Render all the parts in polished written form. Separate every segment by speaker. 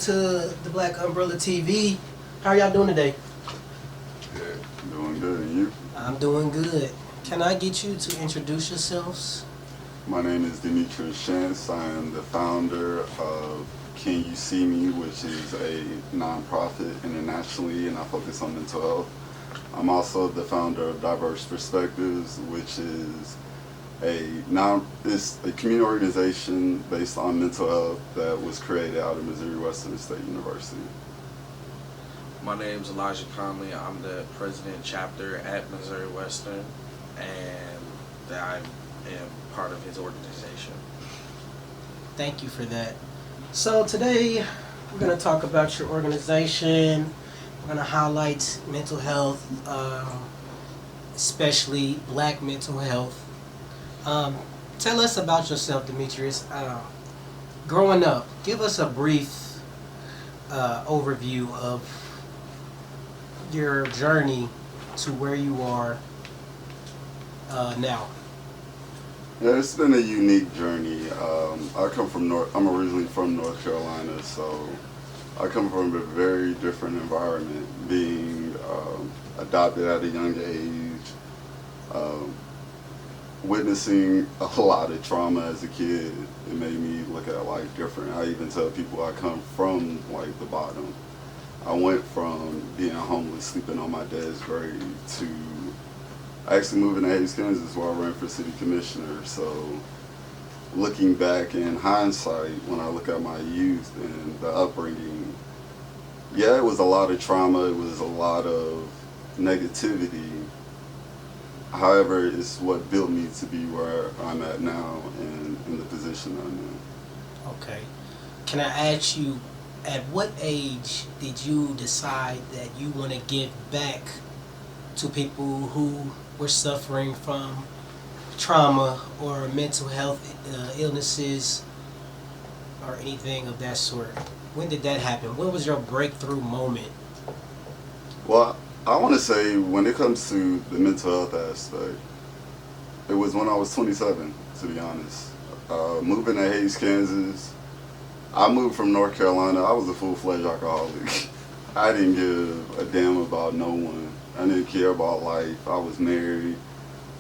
Speaker 1: to the Black Umbrella TV. How are y'all doing today?
Speaker 2: Yeah, doing good. And you?
Speaker 1: I'm doing good. Can I get you to introduce yourselves?
Speaker 2: My name is Demetrius Shantz. I am the founder of Can You See Me, which is a nonprofit internationally, and I focus on mental health. I'm also the founder of Diverse Perspectives, which is it's a community organization based on mental health that was created out of Missouri Western State University.
Speaker 3: My name is Elijah Conley. I'm the president chapter at Missouri Western, and I am part of his organization.
Speaker 1: Thank you for that. So today we're going to talk about your organization. We're going to highlight mental health, especially Black mental health. Tell us about yourself, Demetrius. Growing up, give us a brief overview of your journey to where you are now.
Speaker 2: Yeah, it's been a unique journey. I'm originally from North Carolina, so I come from a very different environment, being adopted at a young age, witnessing a lot of trauma as a kid. It made me look at life different. I even tell people I come from like the bottom. I went from being homeless, sleeping on my dad's grave, to actually moving to Hayes, Kansas, where I ran for city commissioner. So looking back in hindsight, when I look at my youth and the upbringing, yeah, it was a lot of trauma, it was a lot of negativity. However, it's what built me to be where I'm at now and in the position I'm in.
Speaker 1: Okay. Can I ask you, at what age did you decide that you want to give back to people who were suffering from trauma or mental health illnesses or anything of that sort? When did that happen? When was your breakthrough moment?
Speaker 2: Well, I want to say when it comes to the mental health aspect, it was when I was 27, to be honest. Moving to Hayes, Kansas, I moved from North Carolina. I was a full-fledged alcoholic. I didn't give a damn about no one. I didn't care about life. I was married.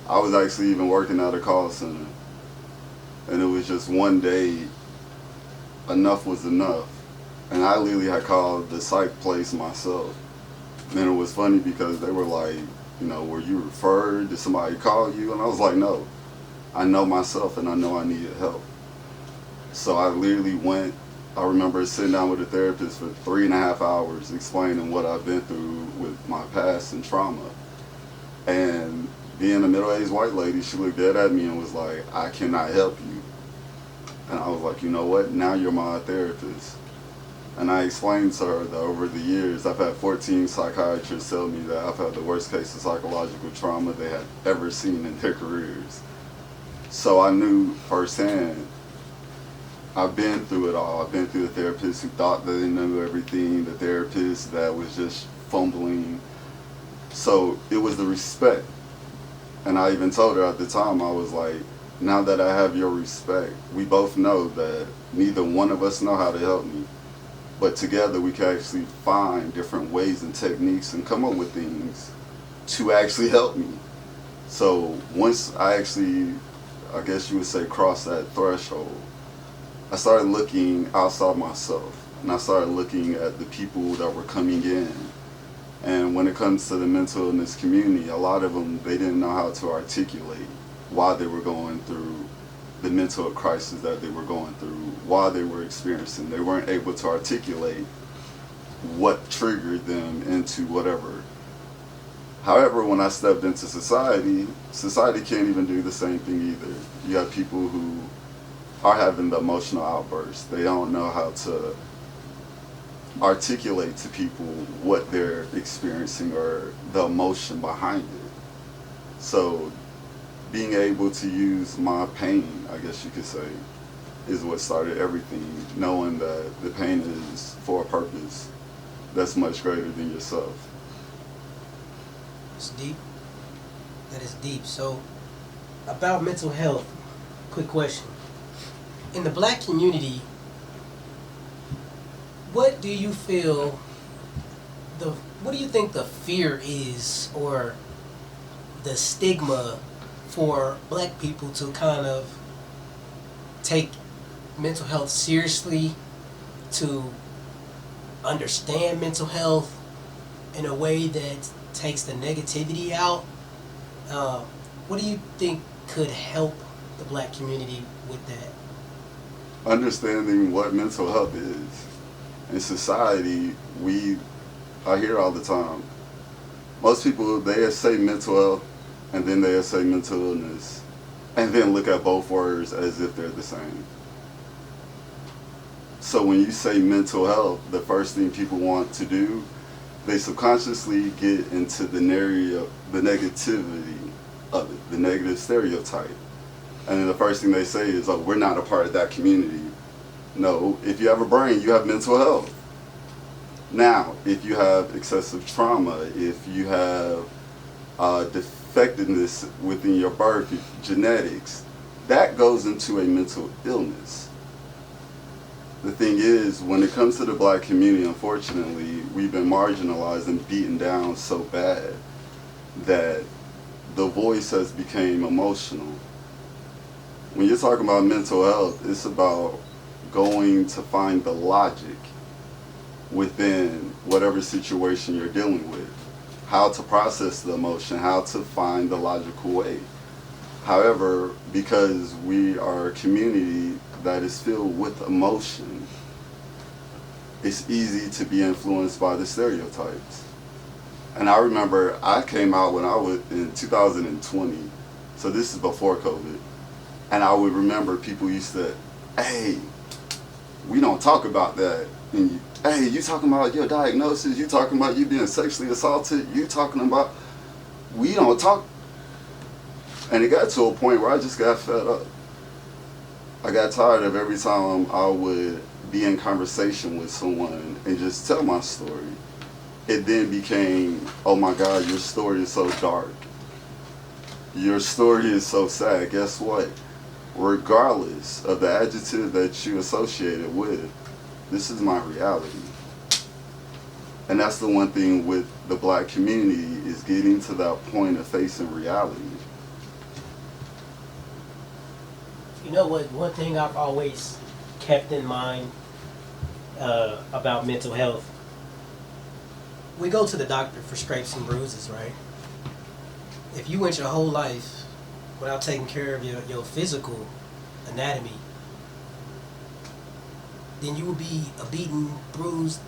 Speaker 2: I was actually even working at a call center. And it was just one day, enough was enough. And I literally had called the psych place myself. And it was funny because they were like, you know, were you referred? Did somebody call you? And I was like, no. I know myself and I know I needed help. So I literally went. I remember sitting down with a therapist for 3.5 hours explaining what I've been through with my past and trauma. And being a middle-aged white lady, she looked dead at me and was like, I cannot help you. And I was like, you know what? Now you're my therapist. And I explained to her that over the years, I've had 14 psychiatrists tell me that I've had the worst case of psychological trauma they had ever seen in their careers. So I knew firsthand, I've been through it all. I've been through the therapist who thought that they knew everything, the therapist that was just fumbling. So it was the respect. And I even told her at the time, I was like, now that I have your respect, we both know that neither one of us know how to help me. But together we can actually find different ways and techniques and come up with things to actually help me. So once I actually, I guess you would say, crossed that threshold, I started looking outside myself. And I started looking at the people that were coming in. And when it comes to the mental illness community, a lot of them, they didn't know how to articulate why they were going through the mental crisis that they were going through, why they were experiencing. They weren't able to articulate what triggered them into whatever. However, when I stepped into society can't even do the same thing either. You have people who are having the emotional outbursts. They don't know how to articulate to people what they're experiencing or the emotion behind it. So being able to use my pain, I guess you could say, is what started everything, knowing that the pain is for a purpose that's much greater than yourself.
Speaker 1: It's deep. That is deep. So, about mental health, quick question. In the Black community, what do you feel what do you think the fear is, or the stigma for black people to kind of take mental health seriously, to understand mental health in a way that takes the negativity out? What do you think could help the black community with that?
Speaker 2: Understanding what mental health is. In society, I hear all the time. Most people, they say mental health, and then they say mental illness, and then look at both words as if they're the same. So when you say mental health, the first thing people want to do, they subconsciously get into the negativity of it, the negative stereotype. And then the first thing they say is, oh, we're not a part of that community. No, if you have a brain, you have mental health. Now, if you have excessive trauma, if you have defectiveness within your birth, genetics, that goes into a mental illness. The thing is, when it comes to the black community, unfortunately, we've been marginalized and beaten down so bad that the voice has become emotional. When you're talking about mental health, it's about going to find the logic within whatever situation you're dealing with, how to process the emotion, how to find the logical way. However, because we are a community that is filled with emotion, it's easy to be influenced by the stereotypes. And I remember I came out when I was in 2020, so this is before COVID, and I would remember people used to, hey, we don't talk about that. And hey, you talking about your diagnosis, you talking about you being sexually assaulted, you talking about, we don't talk. And it got to a point where I just got fed up. I got tired of every time I would be in conversation with someone and just tell my story. It then became, oh my God, your story is so dark. Your story is so sad. Guess what? Regardless of the adjective that you associate it with, this is my reality. And that's the one thing with the black community, is getting to that point of facing reality.
Speaker 1: You know what? One thing I've always kept in mind about mental health, we go to the doctor for scrapes and bruises, right? If you went your whole life without taking care of your physical anatomy, then you would be a beaten, bruised,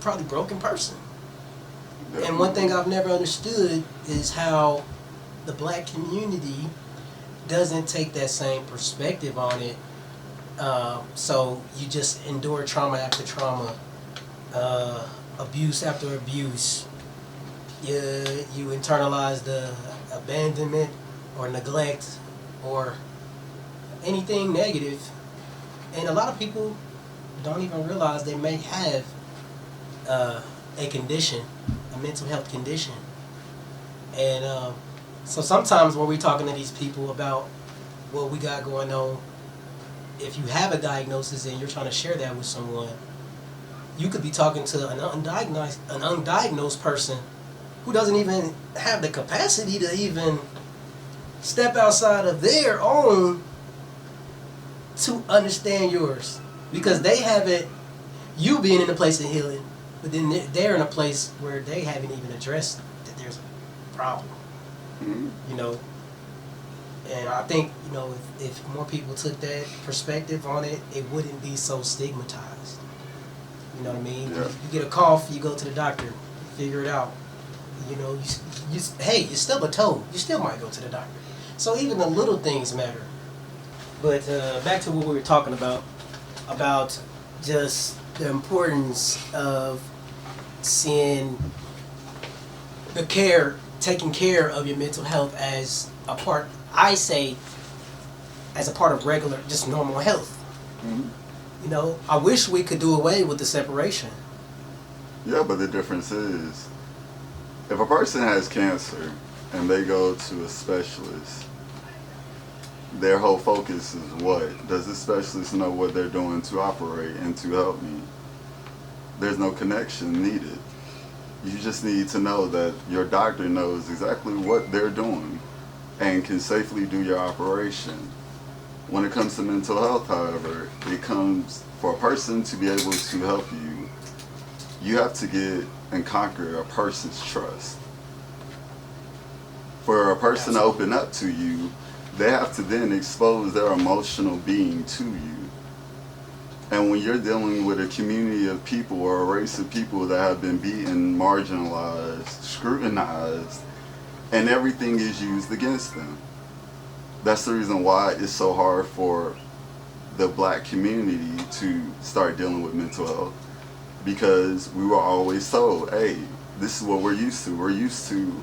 Speaker 1: probably broken person.
Speaker 2: Definitely.
Speaker 1: And one thing I've never understood is how the black community doesn't take that same perspective on it. So you just endure trauma after trauma, abuse after abuse. You internalize the abandonment or neglect or anything negative. And a lot of people don't even realize they may have a condition, a mental health condition. And so sometimes when we're talking to these people about what we got going on, if you have a diagnosis and you're trying to share that with someone, you could be talking to an undiagnosed person who doesn't even have the capacity to even step outside of their own to understand yours. Because they haven't, you being in a place of healing, but then they're in a place where they haven't even addressed that there's a problem.
Speaker 2: Mm-hmm.
Speaker 1: You know, and I think, you know, if more people took that perspective on it, it wouldn't be so stigmatized. You know what I mean?
Speaker 2: Yeah.
Speaker 1: You get a cough, you go to the doctor, you figure it out. You know, hey, you stub a toe, you still might go to the doctor. So even the little things matter. But back to what we were talking about just the importance of seeing the care, taking care of your mental health as a part, I say, as a part of regular, just normal health.
Speaker 2: Mm-hmm.
Speaker 1: You know, I wish we could do away with the separation.
Speaker 2: Yeah, but the difference is, if a person has cancer and they go to a specialist, their whole focus is what? Does this specialist know what they're doing to operate and to help me? there's no connection needed. You just need to know that your doctor knows exactly what they're doing and can safely do your operation. When it comes to mental health, however, it comes for a person to be able to help you, you have to get and conquer a person's trust. For a person to open up to you, they have to then expose their emotional being to you. And when you're dealing with a community of people or a race of people that have been beaten, marginalized, scrutinized, and everything is used against them, that's the reason why it's so hard for the black community to start dealing with mental health. Because we were always told, hey, this is what we're used to. We're used to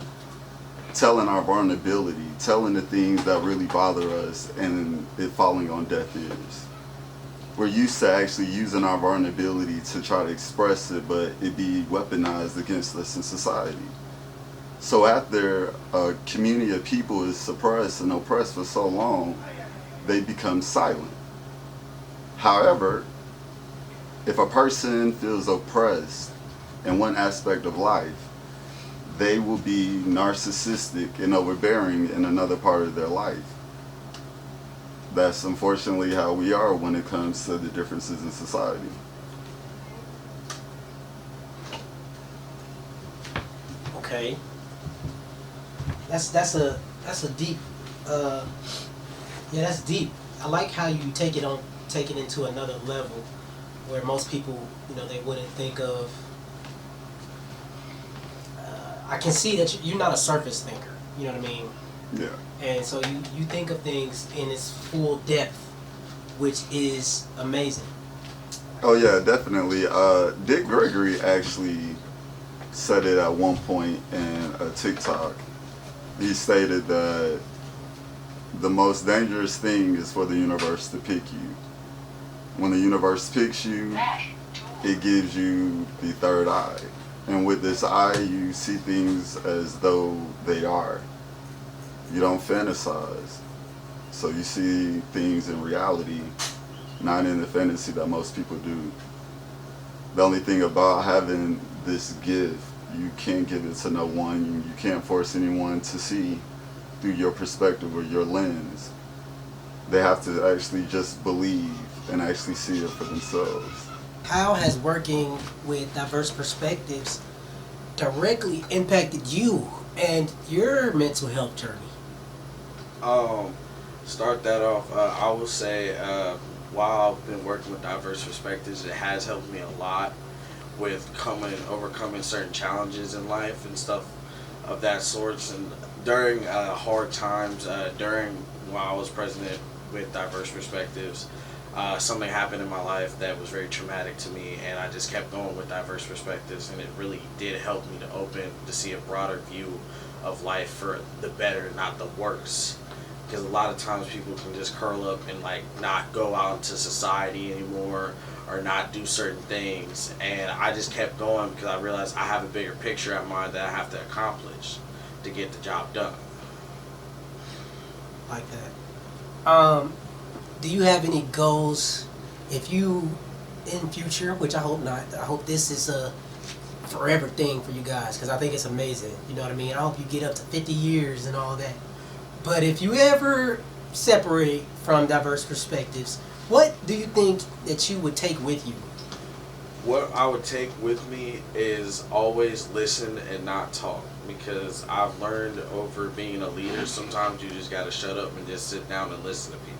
Speaker 2: telling our vulnerability, telling the things that really bother us, and it falling on deaf ears. We're used to actually using our vulnerability to try to express it, but it be weaponized against us in society. So after a community of people is suppressed and oppressed for so long, they become silent. However, if a person feels oppressed in one aspect of life, they will be narcissistic and overbearing in another part of their life. That's unfortunately how we are when it comes to the differences in society.
Speaker 1: Okay. That's a deep that's deep. I like how you take it into another level where most people, they wouldn't think of. I can see that you're not a surface thinker, you know what I mean?
Speaker 2: Yeah.
Speaker 1: And so you think of things in its full depth, which is amazing.
Speaker 2: Oh yeah, definitely. Dick Gregory actually said it at one point in a TikTok. He stated that the most dangerous thing is for the universe to pick you. When the universe picks you, it gives you the third eye. And with this eye, you see things as though they are. You don't fantasize. So you see things in reality, not in the fantasy that most people do. The only thing about having this gift, you can't give it to no one. You can't force anyone to see through your perspective or your lens. They have to actually just believe and actually see it for themselves.
Speaker 1: How has working with diverse perspectives directly impacted you and your mental health journey?
Speaker 3: Start that off. I will say, while I've been working with diverse perspectives, it has helped me a lot with overcoming certain challenges in life and stuff of that sort. And during hard times, while I was president with diverse perspectives, something happened in my life that was very traumatic to me, and I just kept going with diverse perspectives, and it really did help me to see a broader view of life for the better, not the worse. Because a lot of times people can just curl up and not go out into society anymore or not do certain things, and I just kept going because I realized I have a bigger picture in mind that I have to accomplish to get the job done.
Speaker 1: Like that. Do you have any goals if you in future, which I hope not, I hope this is a forever thing for you guys, because I think it's amazing, you know what I mean? I hope you get up to 50 years and all that. But if you ever separate from diverse perspectives, what do you think that you would take with you?
Speaker 3: What I would take with me is always listen and not talk, because I've learned over being a leader, sometimes you just got to shut up and just sit down and listen to people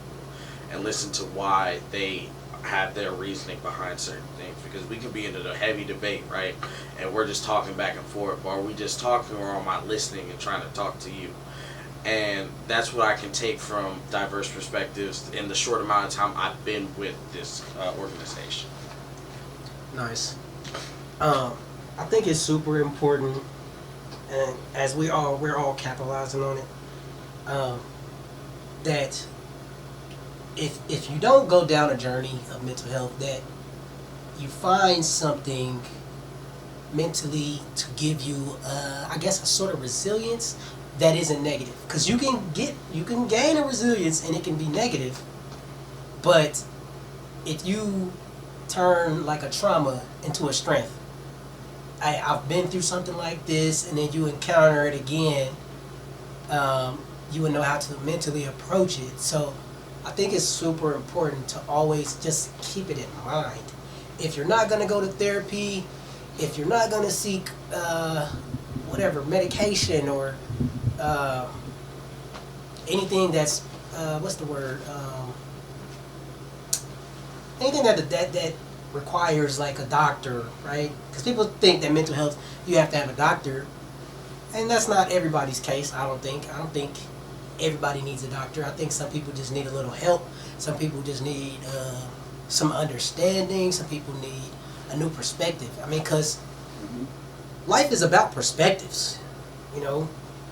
Speaker 3: and listen to why they have their reasoning behind certain things, because we can be in a heavy debate, right, and we're just talking back and forth, but are we just talking, or am I listening and trying to talk to you? And that's what I can take from diverse perspectives in the short amount of time I've been with this organization.
Speaker 1: Nice. I think it's super important, and as we're all capitalizing on it, that if you don't go down a journey of mental health, that you find something mentally to give you, I guess, a sort of resilience that isn't negative. Because you can gain a resilience and it can be negative, but if you turn like a trauma into a strength. I've been through something like this, and then you encounter it again. You would know how to mentally approach it. So I think it's super important to always just keep it in mind. If you're not going to go to therapy, if you're not going to seek whatever medication or anything that's what's the word? Anything that requires like a doctor, right? Because people think that mental health you have to have a doctor, and that's not everybody's case. I don't think everybody needs a doctor. I think some people just need a little help. Some people just need some understanding. Some people need a new perspective. I mean, because life is about perspectives. You know,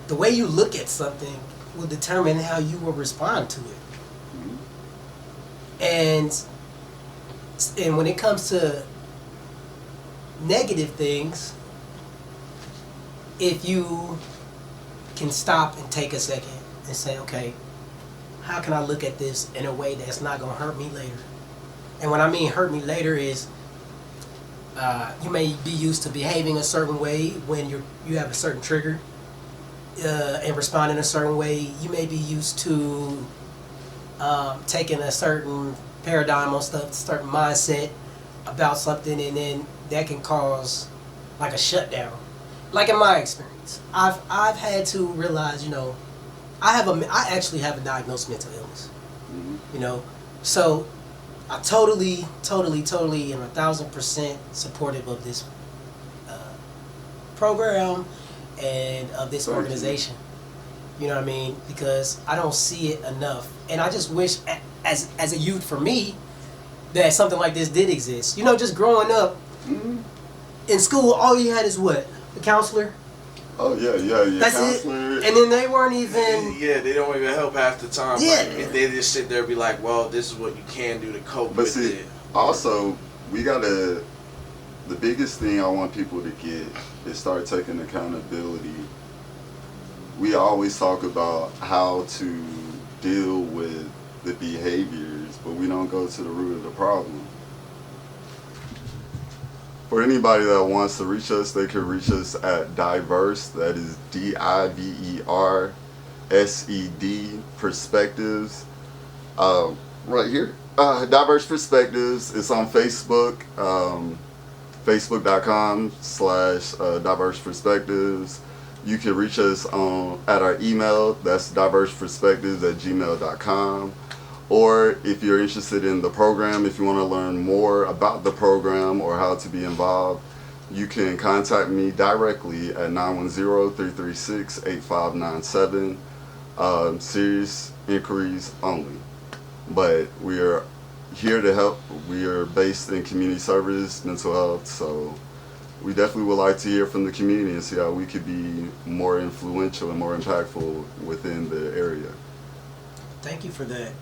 Speaker 1: the way you look at something will determine how you will respond to it. And when it comes to negative things, if you can stop and take a second and say, okay, how can I look at this in a way that's not going to hurt me later? And what I mean hurt me later is you may be used to behaving a certain way when you have a certain trigger and respond in a certain way. You may be used to taking a certain paradigm on stuff, certain mindset about something, and then that can cause like a shutdown. Like in my experience, I've had to realize, you know, I actually have a diagnosed mental illness. You know, so I totally am 1,000% supportive of this program and of this organization. You know what I mean? Because I don't see it enough, and I just wish, as a youth, for me, that something like this did exist. You know, just growing up in school, all you had is what? The counselor.
Speaker 2: Oh yeah.
Speaker 1: That's
Speaker 2: counselor.
Speaker 1: it. And then they weren't even.
Speaker 3: Yeah, they don't even help half the time.
Speaker 1: Yeah.
Speaker 3: Like, they just sit there and be like, "Well, this is what you can do to cope
Speaker 2: But
Speaker 3: with
Speaker 2: see,
Speaker 3: it."
Speaker 2: also, we gotta. The biggest thing I want people to get is start taking accountability. We always talk about how to deal with the behaviors, but we don't go to the root of the problem. For anybody that wants to reach us, they can reach us at Diverse, that is DIVERSED Perspectives, right here. Diverse Perspectives, it's on Facebook, facebook.com/Diverse Perspectives. You can reach us at our email, that's diverseperspectives@gmail.com. Or if you're interested in the program, if you want to learn more about the program or how to be involved, you can contact me directly at 910-336-8597. Serious inquiries only. But we are here to help. We are based in community service, mental health, so we definitely would like to hear from the community and see how we could be more influential and more impactful within the area.
Speaker 1: Thank you for that.